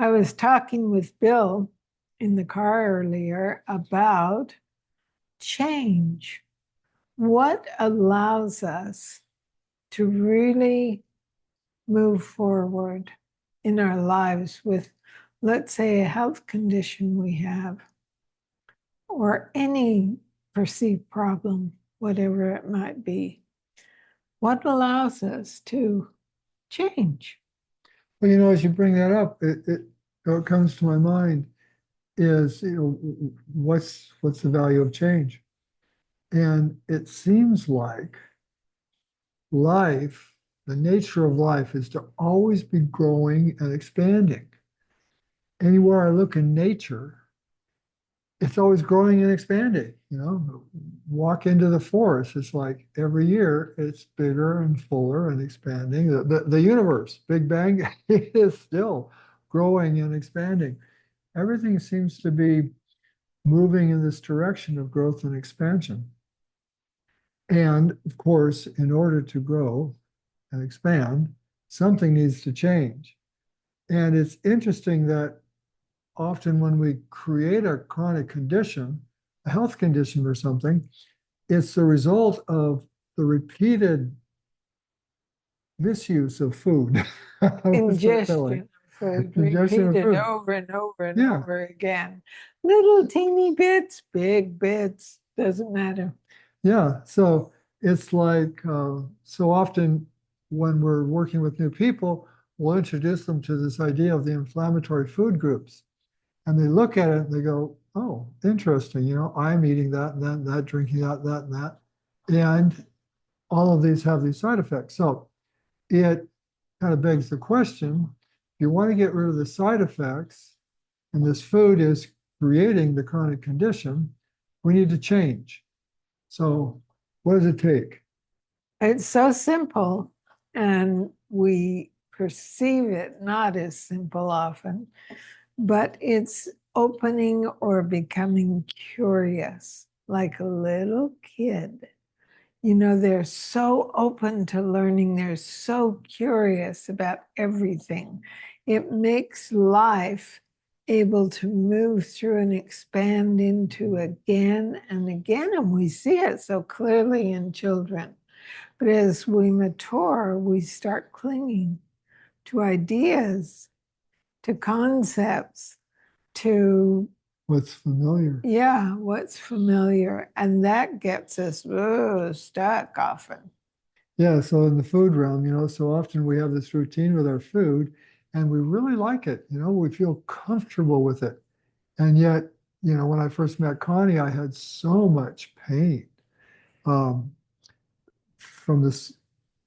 I was talking with Bill in the car earlier about change. What allows us to really move forward in our lives with, let's say, a health condition we have or any perceived problem, whatever it might be? What allows us to change? Well, as you bring that up, what comes to my mind is, what's the value of change? And it seems like life, the nature of life is to always be growing and expanding. Anywhere I look in nature, it's always growing and expanding. Walk into the forest, it's like every year it's bigger and fuller and expanding. The universe, Big Bang, is still growing and expanding. Everything seems to be moving in this direction of growth and expansion. And of course, in order to grow and expand, something needs to change. And it's interesting that often when we create a chronic condition, a health condition or something, it's the result of the repeated misuse of food. Ingestion of food Ingestion of repeated food. over and over and Yeah. over again. Little teeny bits, big bits, doesn't matter. Yeah. So it's like so often when we're working with new people, we'll introduce them to this idea of the inflammatory food groups. And they look at it and they go, oh, interesting. I'm eating that and that and that, drinking that, that and that. And all of these have these side effects. So it kind of begs the question, if you want to get rid of the side effects, and this food is creating the chronic condition, we need to change. So what does it take? It's so simple, and we perceive it not as simple often, but it's opening or becoming curious, like a little kid. They're so open to learning, they're so curious about everything. It makes life able to move through and expand into again and again. And we see it so clearly in children. But as we mature, we start clinging to ideas, to concepts, to What's familiar? yeah, what's familiar. And that gets us stuck often. Yeah, so in the food realm, so often we have this routine with our food and we really like it. We feel comfortable with it. And yet, when I first met Connie, I had so much pain um, from this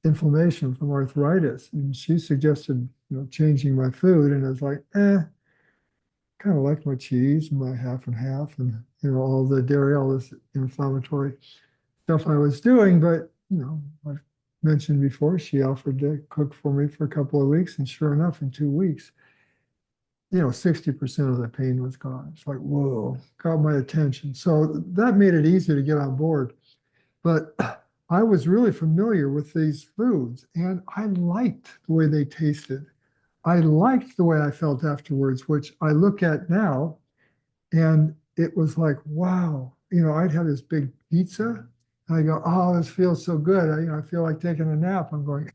inflammation, from arthritis. And she suggested, changing my food. And I was like, kind of like my cheese, my half and half, and, all the dairy, all this inflammatory stuff I was doing. But, I've mentioned before, she offered to cook for me for a couple of weeks. And sure enough, in 2 weeks, 60% of the pain was gone. It's like, whoa, got my attention. So that made it easy to get on board. But I was really familiar with these foods and I liked the way they tasted. I liked the way I felt afterwards, which I look at now and it was like, wow, I'd have this big pizza and I go, oh, this feels so good. I feel like taking a nap. I'm going,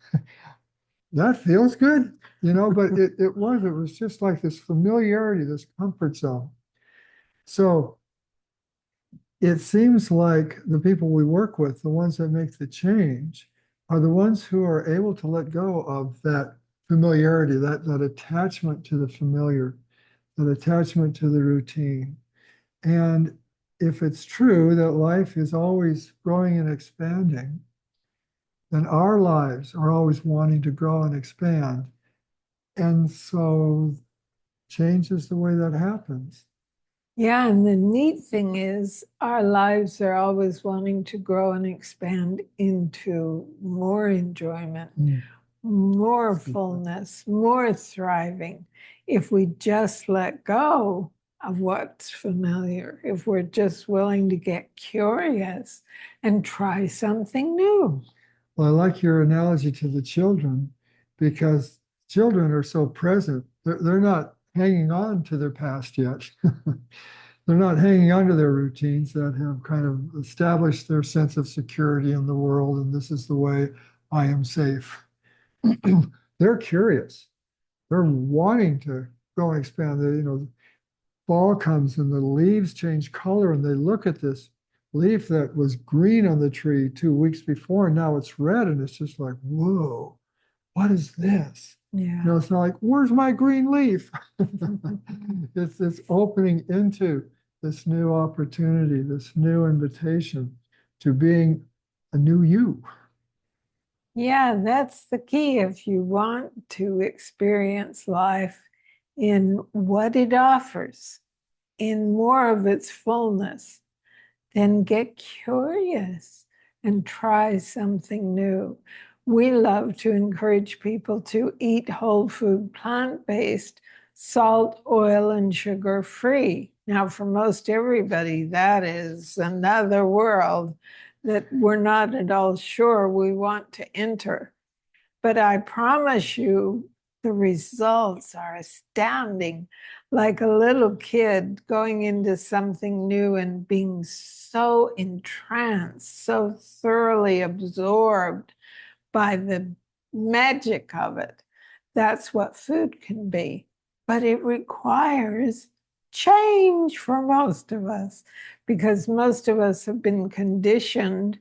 that feels good, but it was just like this familiarity, this comfort zone. So it seems like the people we work with, the ones that make the change, are the ones who are able to let go of that familiarity, that attachment to the familiar, that attachment to the routine. And if it's true that life is always growing and expanding, then our lives are always wanting to grow and expand. And so change is the way that happens. Yeah, and the neat thing is, our lives are always wanting to grow and expand into more enjoyment, Mm. more fullness, more thriving. If we just let go of what's familiar, if we're just willing to get curious and try something new. Well, I like your analogy to the children because children are so present. They're not hanging on to their past yet. They're not hanging on to their routines that have kind of established their sense of security in the world, and this is the way I am safe. They're curious. They're wanting to go and expand. Fall comes and the leaves change color, and they look at this leaf that was green on the tree 2 weeks before, and now it's red, and it's just like, whoa, what is this? Yeah. It's not like, where's my green leaf? It's opening into this new opportunity, this new invitation to being a new you. Yeah, that's the key. If you want to experience life in what it offers, in more of its fullness, then get curious and try something new. We love to encourage people to eat whole food, plant-based, salt, oil, and sugar free. Now, for most everybody, that is another world that we're not at all sure we want to enter. But I promise you, the results are astounding. Like a little kid going into something new and being so entranced, so thoroughly absorbed by the magic of it. That's what food can be. But it requires change for most of us because most of us have been conditioned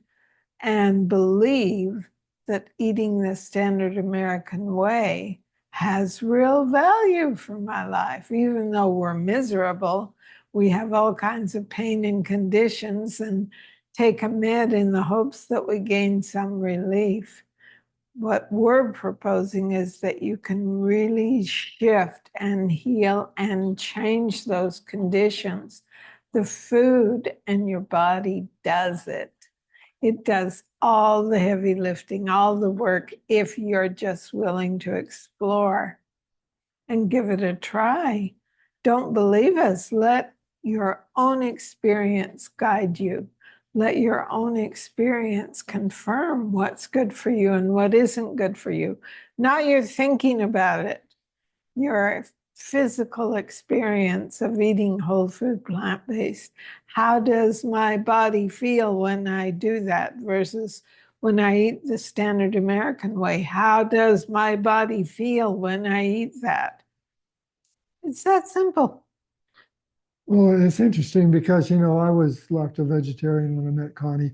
and believe that eating the standard American way has real value for my life. Even though we're miserable, we have all kinds of pain and conditions and take a med in the hopes that we gain some relief. What we're proposing is that you can really shift and heal and change those conditions. The food and your body does it. It does all the heavy lifting, all the work, if you're just willing to explore and give it a try. Don't believe us. Let your own experience guide you. Let your own experience confirm what's good for you and what isn't good for you. Not your thinking about it, your physical experience of eating whole food plant-based. How does my body feel when I do that versus when I eat the standard American way? How does my body feel when I eat that? It's that simple. Well, it's interesting because, I was lacto-vegetarian when I met Connie,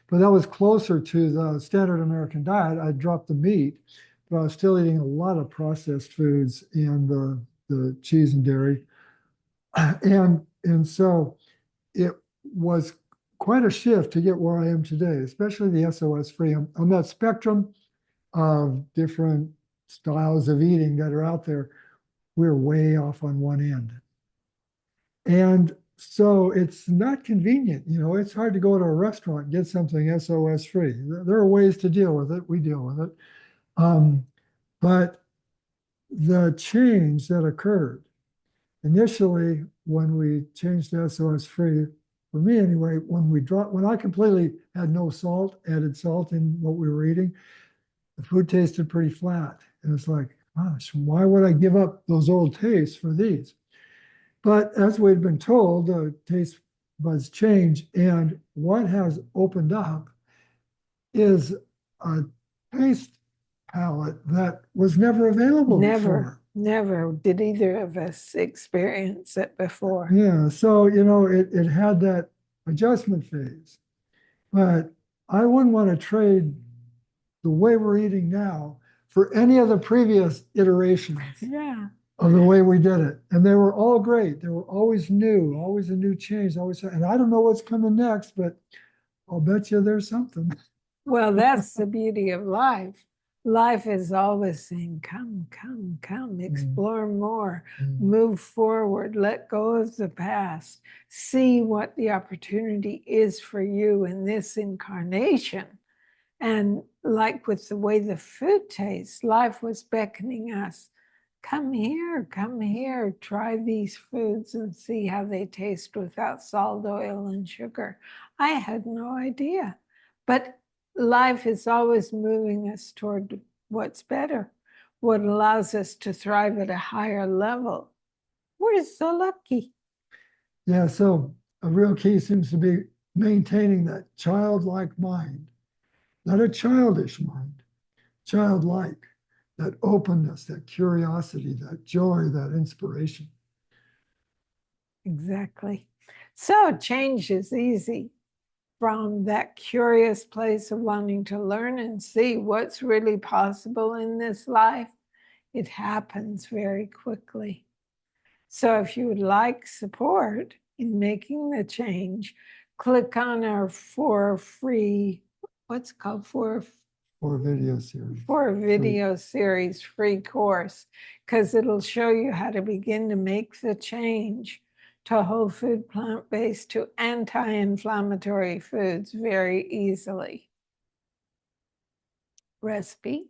but that was closer to the standard American diet. I dropped the meat, but I was still eating a lot of processed foods and the cheese and dairy. And so it was quite a shift to get where I am today, especially the SOS free. On that spectrum of different styles of eating that are out there, we're way off on one end. And so it's not convenient. It's hard to go to a restaurant and get something SOS free. There are ways to deal with it. We deal with it. But the change that occurred initially when we changed to SOS free, for me anyway, when I completely had no salt, added salt in what we were eating, the food tasted pretty flat. And it's like, gosh, why would I give up those old tastes for these? But as we've been told, taste buds change. And what has opened up is a taste palette that was never available before. Never did either of us experience it before. Yeah, so it had that adjustment phase, but I wouldn't want to trade the way we're eating now for any of the previous iterations Yeah. of the way we did it. And they were all great. They were always new, always a new change, always. And I don't know what's coming next, but I'll bet you there's something. Well, that's the beauty of life. Life is always saying, come, come, come, explore more, move forward, let go of the past, see what the opportunity is for you in this incarnation. And like with the way the food tastes, life was beckoning us, come here, try these foods and see how they taste without salt, oil, and sugar. I had no idea. But life is always moving us toward what's better, what allows us to thrive at a higher level. We're so lucky. Yeah, so a real key seems to be maintaining that childlike mind, not a childish mind, childlike, that openness, that curiosity, that joy, that inspiration. Exactly. So change is easy from that curious place of wanting to learn and see what's really possible in this life. It happens very quickly. So if you would like support in making the change, click on our for free, what's it called, Or video series. for video series free course, because it'll show you how to begin to make the change to whole food, plant-based, to anti-inflammatory foods very easily. Recipe.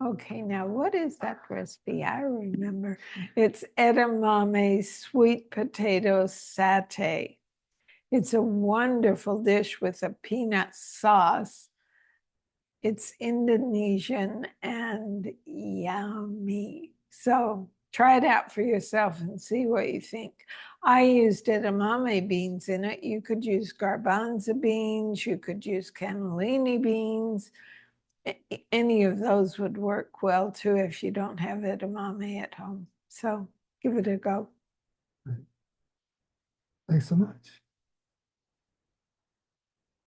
Okay, now what is that recipe? I remember. It's edamame sweet potato satay. It's a wonderful dish with a peanut sauce. It's Indonesian and yummy. So try it out for yourself and see what you think. I used edamame beans in it. You could use garbanzo beans. You could use cannellini beans. Any of those would work well too if you don't have edamame at home. So give it a go. Thanks so much.